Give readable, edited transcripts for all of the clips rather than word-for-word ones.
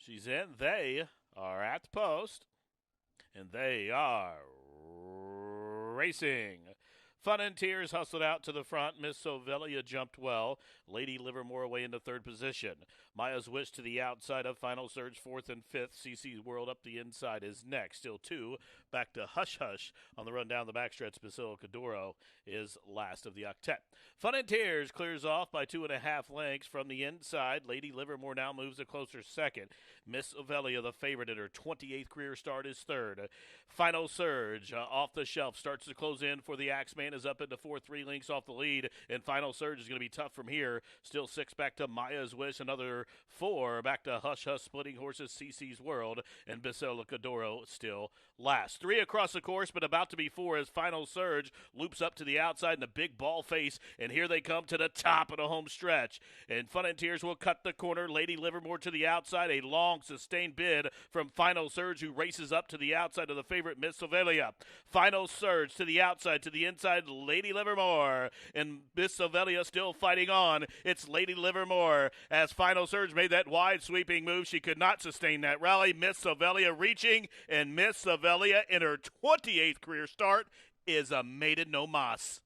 She's in. They are at the post, and they are racing. Fun and Tears hustled out to the front. Miss Sovelia jumped well. Lady Livermore away into third position. Maya's Wish to the outside of Final Surge, fourth and fifth. CC's World up the inside is next. Still two. Back to Hush Hush on the run down the backstretch. Basilica Doro is last of the octet. Fun and Tears clears off by 2.5 lengths from the inside. Lady Livermore now moves a closer second. Miss Ovelia, the favorite in her 28th career start, is third. Final Surge off the shelf starts to close in for the Axeman, is up into 4-3 lengths off the lead, and Final Surge is going to be tough from here. Still 6 back to Maya's Wish, another 4 back to Hush Hush, Splitting Horses, CC's World, and Basilica Doro still last. 3 across the course, but about to be 4 as Final Surge loops up to the outside in a big ball face, and here they come to the top of the home stretch. And Fun and Tears will cut the corner. Lady Livermore to the outside, a long sustained bid from Final Surge, who races up to the outside of the favorite Miss Sovelia. Final Surge to the outside, to the inside, Lady Livermore, and Miss Sovelia still fighting on. It's Lady Livermore as Final Surge made that wide sweeping move. She could not sustain that rally. Miss Sovelia reaching, and Miss Sovelia in her 28th career start is a maiden no mas.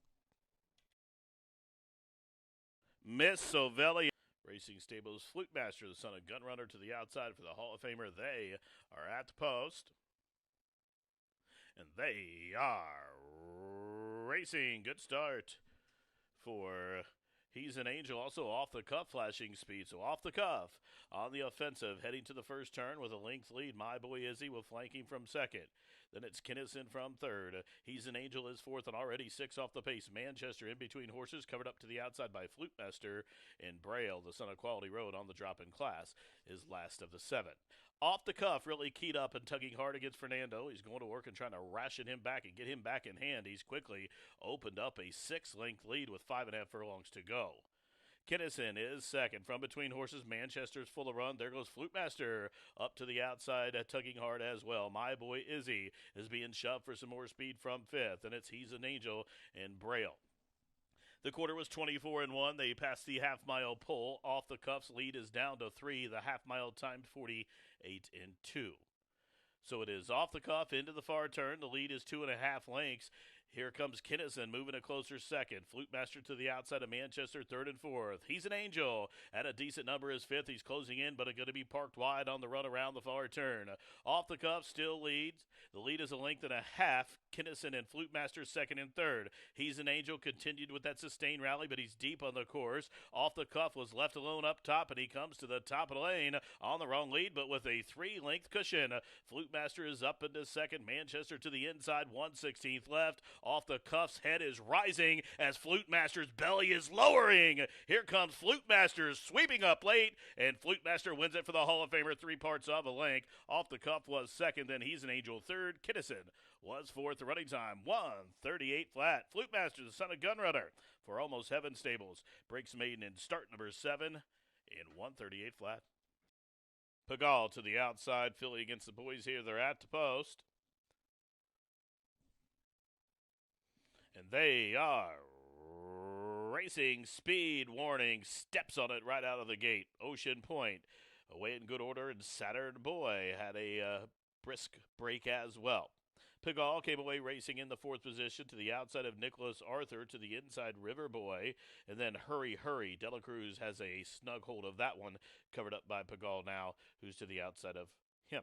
Miss Sovelia. Racing Stables Flute Master, the son of Gunrunner, to the outside for the Hall of Famer. They are at the post, and they are racing. Good start for He's an Angel, also off the cuff flashing speed. So off the cuff on the offensive, heading to the first turn with a length lead. My Boy Izzy will flanking from second. Then it's Kinnison from third. He's an Angel is fourth and already 6 off the pace. Manchester in between horses, covered up to the outside by Flute Master. And Braille, the son of Quality Road on the drop in class, is last of the 7. Off the cuff, really keyed up and tugging hard against Fernando. He's going to work and trying to ration him back and get him back in hand. He's quickly opened up a 6-length lead with 5.5 furlongs to go. Kinnison is second. From between horses, Manchester's full of run. There goes Flute Master up to the outside, tugging hard as well. My Boy Izzy is being shoved for some more speed from fifth, and it's He's an Angel and Braille. The quarter was 24-1. They passed the half-mile pole. Off the cuffs, lead is down to 3. The half-mile timed 48-2. So it is off the cuff into the far turn. The lead is 2.5 lengths. Here comes Kinnison moving a closer second. Flute Master to the outside of Manchester, third and fourth. He's an Angel at a decent number is fifth. He's closing in, but going to be parked wide on the run around the far turn. Off the cuff, still leads. The lead is a length and a half. Kinnison and Flute Master second and third. He's an Angel continued with that sustained rally, but he's deep on the course. Off the cuff was left alone up top, and he comes to the top of the lane on the wrong lead, but with a 3-length cushion. Flute Master is up into second. Manchester to the inside, 1/16th left. Off the cuff's head is rising as Flute Master's belly is lowering. Here comes Flute Master sweeping up late, and Flute Master wins it for the Hall of Famer, 3 parts of a length. Off the cuff was second, then He's an Angel third. Kinnison was fourth. The running time, 1:38 flat. Flute Master, the son of Gunrunner, for Almost Heaven Stables, breaks maiden in start number 7 in 1:38 flat. Pagal to the outside, filly against the boys here. They're at the post. And they are racing. Speed warning, steps on it right out of the gate. Ocean Point away in good order, and Saturn Boy had a brisk break as well. Pigalle came away racing in the 4th position to the outside of Nicholas Arthur, to the inside River Boy, and then Hurry Hurry. Dela Cruz has a snug hold of that one, covered up by Pigalle now, who's to the outside of him.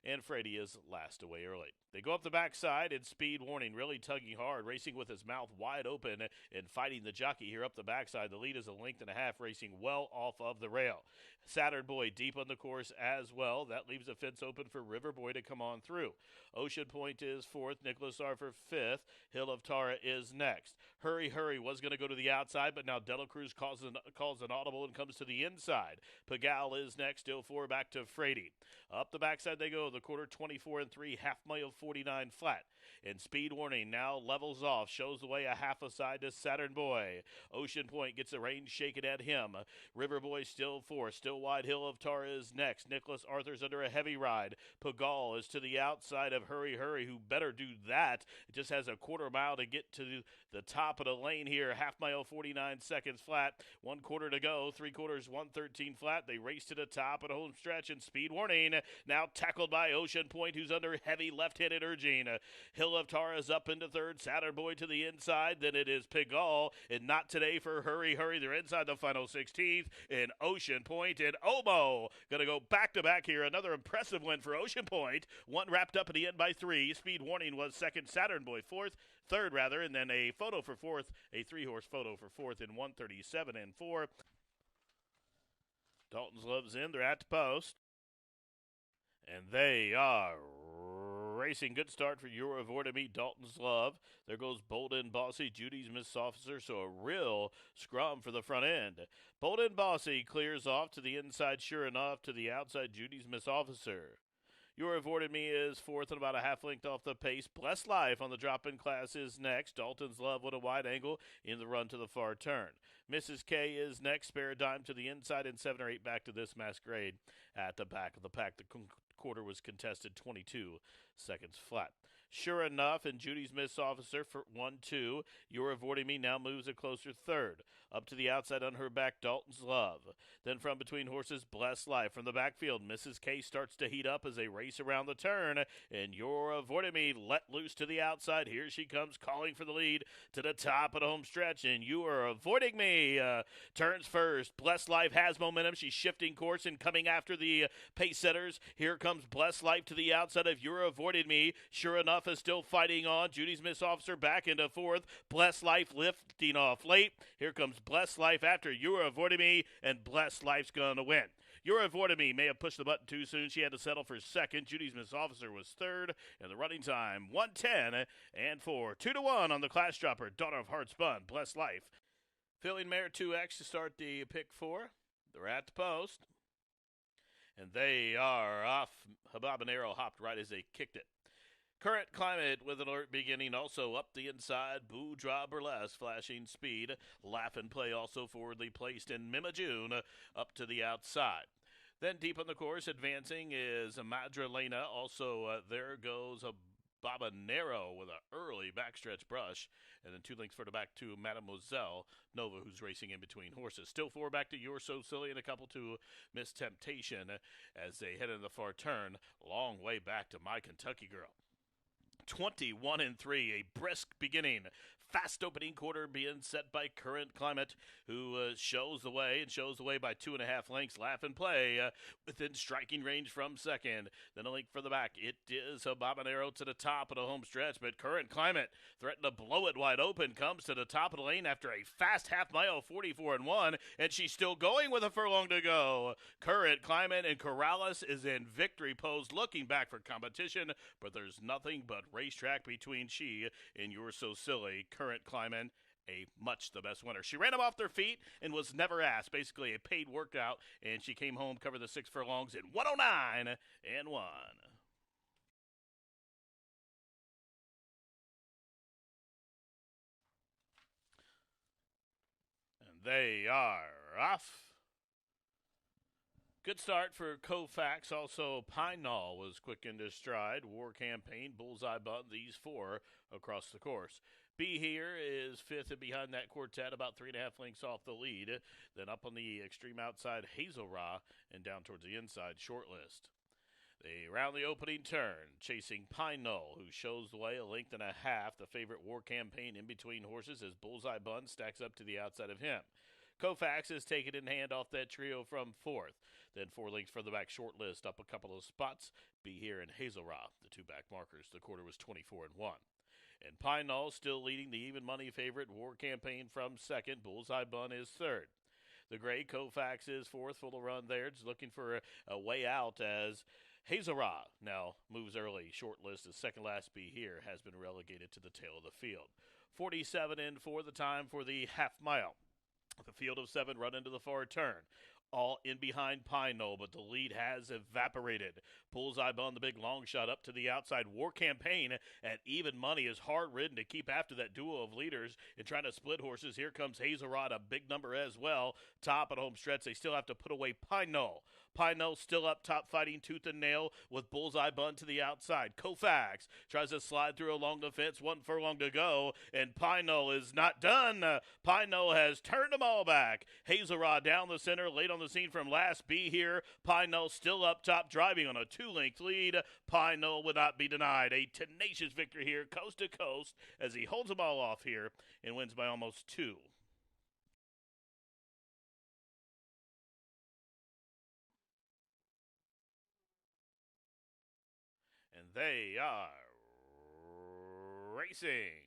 And Freddie is last away early. They go up the backside, and Speed Warning really tugging hard, racing with his mouth wide open and fighting the jockey here up the backside. The lead is a length and a half, racing well off of the rail. Saturn Boy deep on the course as well. That leaves a fence open for River Boy to come on through. Ocean Point is 4th. Nicholas Arthur 5th. Hill of Tara is next. Hurry Hurry was going to go to the outside, but now Dela Cruz calls an audible and comes to the inside. Pagal is next, still 4 back to Frady. Up the backside they go. The quarter 24-3, half mile 49 flat. And Speed Warning now levels off, shows the way a half a side to Saturn Boy. Ocean Point gets the reins shaken at him. River Boy still fourth, still wide. Hill of Tara is next. Nicholas Arthur's under a heavy ride. Pagal is to the outside of Hurry Hurry, who better do that. It just has a quarter mile to get to the top of the lane here. Half mile, 49 seconds flat. 1 quarter to go. 3/4, 1:13 flat. They race to the top of the home stretch, and Speed Warning now tackled by Ocean Point, who's under heavy left-handed urging. Hill of Tara is up into third. Saturn Boy to the inside. Then it is Pigalle, and not today for Hurry Hurry. They're inside the final 16th. And Ocean Point and Omo going to go back-to-back here. Another impressive win for Ocean Point. One wrapped up at the end by 3. Speed Warning was second. Saturn Boy third, and then a photo for fourth, a 3-horse photo for fourth in 1:37 and 4. Dalton's Love's in. They're at the post. And they are racing. Good start for You're Avoiding Me, Dalton's Love. There goes Bold and Bossy, Judy's Miss Officer, so a real scrum for the front end. Bold and Bossy clears off to the inside, sure enough, to the outside, Judy's Miss Officer. You're Avoiding Me is fourth and about a half length off the pace. Blessed Life on the drop-in class is next. Dalton's Love with a wide angle in the run to the far turn. Mrs. K is next. Spare a dime to the inside and 7 or 8 back to this Masquerade at the back of the pack. The quarter was contested 22 seconds flat. Sure enough, and Judy's Miss Officer for 1-2. You're Avoiding Me now moves a closer third. Up to the outside on her back, Dalton's Love. Then from between horses, Blessed Life. From the backfield, Mrs. K starts to heat up as they race around the turn. And You're Avoiding Me let loose to the outside. Here she comes calling for the lead to the top of the home stretch. And You Are Avoiding Me turns first. Blessed Life has momentum. She's shifting course and coming after the pace setters. Here comes Blessed Life to the outside of You're Avoiding Me. Sure enough, is still fighting on. Judy's Miss Officer back into fourth. Blessed Life lifting off late. Here comes Blessed Life after You're Avoiding Me, and Blessed Life's going to win. You're Avoiding Me may have pushed the button too soon. She had to settle for second. Judy's Miss Officer was third, and the running time 1:10 and 4. 2-1 on the class dropper. Daughter of Heart Spun, Blessed Life. Filling Mare 2X to start the pick 4. They're at the post, and they are off. Habanero hopped right as they kicked it. Current Climate with an alert beginning, also up the inside. Boo Draw Burlesque, flashing speed. Laugh and Play also forwardly placed. And Mima June up to the outside. Then deep on the course, advancing is Madrelena. Also, there goes a Babanero with an early backstretch brush. And then 2 lengths further back to Mademoiselle Nova, who's racing in between horses. Still 4 back to You're So Silly and a couple to Miss Temptation as they head into the far turn. Long way back to My Kentucky Girl. 21 and 3, a brisk beginning. Fast opening quarter being set by Current Climate, who shows the way by 2.5 lengths. Laugh and Play within striking range from second. Then a length for the back. It is a Habanero to the top of the home stretch, but Current Climate threatened to blow it wide open. Comes to the top of the lane after a fast half mile, 44 and 1, and she's still going with a furlong to go. Current Climate and Corrales is in victory pose, looking back for competition, but there's nothing but racetrack between she and You're So Silly. Current Climate, a much the best winner. She ran them off their feet and was never asked. Basically a paid workout, and she came home, covered the 6 furlongs in 109 and 1. And they are off. Good start for Koufax. Also, Pine Knoll was quick into stride. War Campaign, Bullseye Bun, these 4 across the course. Be Here is 5th and behind that quartet, about 3.5 lengths off the lead. Then up on the extreme outside, Hazel Ra, and down towards the inside, Shortlist. They round the opening turn, chasing Pine Knoll, who shows the way 1.5 lengths. The favorite War Campaign in between horses as Bullseye Bun stacks up to the outside of him. Koufax is taken in hand off that trio from 4th. Then 4 lengths further back, Shortlist up a couple of spots. Be Here and Hazel Ra, the 2 back markers. The quarter was 24 and 1. And Pine Knoll still leading the even money favorite War Campaign from 2nd. Bullseye Bun is 3rd. The gray Koufax is 4th, full of run there. Just looking for a way out as Hazel Ra now moves early. Shortlist is second last. Be Here has been relegated to the tail of the field. 47 and 4 the time for the half mile. The field of 7 run into the far turn. all in behind Pine Knoll, but the lead has evaporated. Bullseye on the big long shot up to the outside. War Campaign at even money is hard ridden to keep after that duo of leaders and trying to split horses. Here comes Hazelrod, a big number as well. Top at home stretch. They still have to put away Pine Knoll. Pine Knoll still up top, fighting tooth and nail with Bullseye Bun to the outside. Koufax tries to slide through along the fence, 1 furlong to go, and Pine Knoll is not done. Pine Knoll has turned them all back. Hazelrod down the center, late on the scene from last B here. Pine Knoll still up top, driving on a 2-length lead. Pine Knoll would not be denied. A tenacious victory here, coast to coast, as he holds them all off here and wins by almost 2. And they are racing.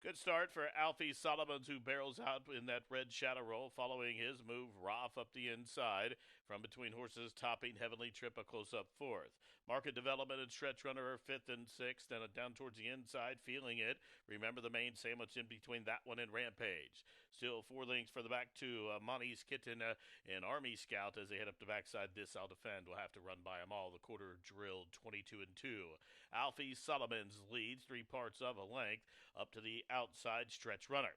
Good start for Alfie Solomons, who barrels out in that red shadow roll, following his move. Roth up the inside. From between horses, topping Heavenly Trip a close-up 4th. Market Development and Stretch Runner are 5th and 6th, and down towards the inside, feeling it. Remember the main sandwich in between that one and Rampage. Still 4 lengths for the back two. Monty's Kitten and Army Scout as they head up the backside. This I'll defend. We'll have to run by them all. The quarter drilled 22 and 2. Alfie Solomons leads 3 parts of a length up to the outside Stretch Runner.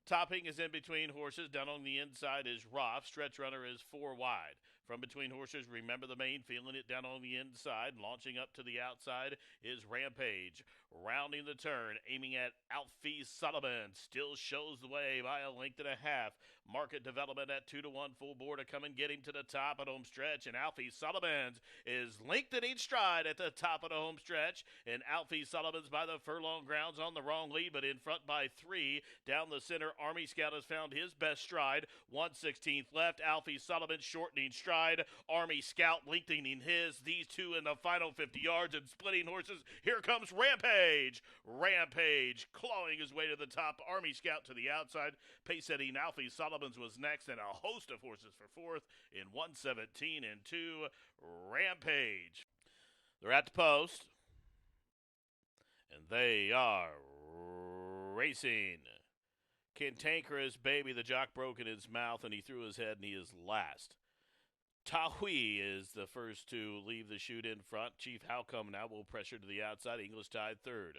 Topping is in between horses. Down on the inside is Roth. Stretch Runner is 4 wide. From between horses, remember the main, feeling it down on the inside. Launching up to the outside is Rampage. Rounding the turn, aiming at Alfie Solomon. Still shows the way by a length and a half. Market Development at 2-1 full board to come and get him to the top at home stretch. And Alfie Solomon is linked in each stride at the top of the home stretch. And Alfie Solomon's by the furlong grounds on the wrong lead, but in front by 3. Down the center, Army Scout has found his best stride. 1/16th left. Alfie Solomon shortening stride. Army Scout lengthening his. These two in the final 50 yards and splitting horses. Here comes Rampage. Rampage clawing his way to the top. Army Scout to the outside. Pace setting Alfie Solomons was next, and a host of horses for 4th in 1:17 and 2. Rampage. They're at the post, and they are racing. Cantankerous Baby, the jock broke in his mouth, and he threw his head, and he is last. Tahui is the first to leave the chute in front. Chief Halcombe now will pressure to the outside. English Tide 3rd.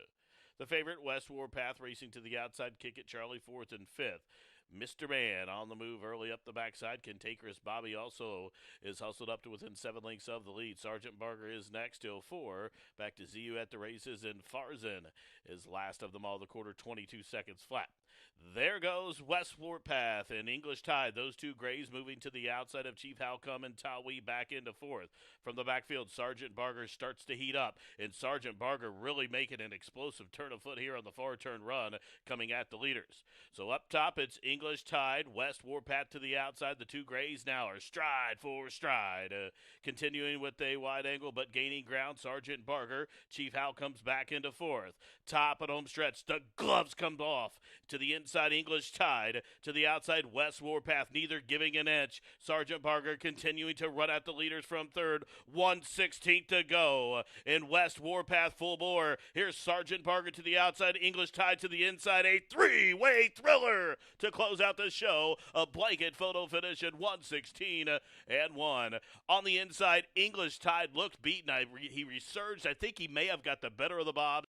The favorite, West Warpath, racing to the outside. Kick it, Charlie 4th and 5th. Mr. Man on the move early up the backside. Cantankerous Bobby also is hustled up to within 7 lengths of the lead. Sergeant Barger is next, till 4. Back to ZU at the races, and Farzan is last of them all. The quarter, 22 seconds flat. There goes West Warpath and English Tide. Those two grays moving to the outside of Chief Halcombe and Tawi back into 4th. From the backfield, Sergeant Barger starts to heat up, and Sergeant Barger really making an explosive turn of foot here on the far turn run, coming at the leaders. So up top, it's English Tide, West Warpath to the outside. The two grays now are stride for stride. Continuing with a wide angle, but gaining ground, Sergeant Barger. Chief Halcombe's back into 4th. Top at home stretch, the gloves come off. To the inside, English Tide. To the outside, West Warpath, neither giving an inch. Sergeant Barger continuing to run at the leaders from 3rd. 1/16 to go. In West Warpath full bore. Here's Sergeant Barger to the outside, English Tide to the inside. A 3-way thriller to close out the show. A blanket photo finish at 1:16 and 1. On the inside, English Tide looked beaten. He resurged. I think he may have got the better of the Bob.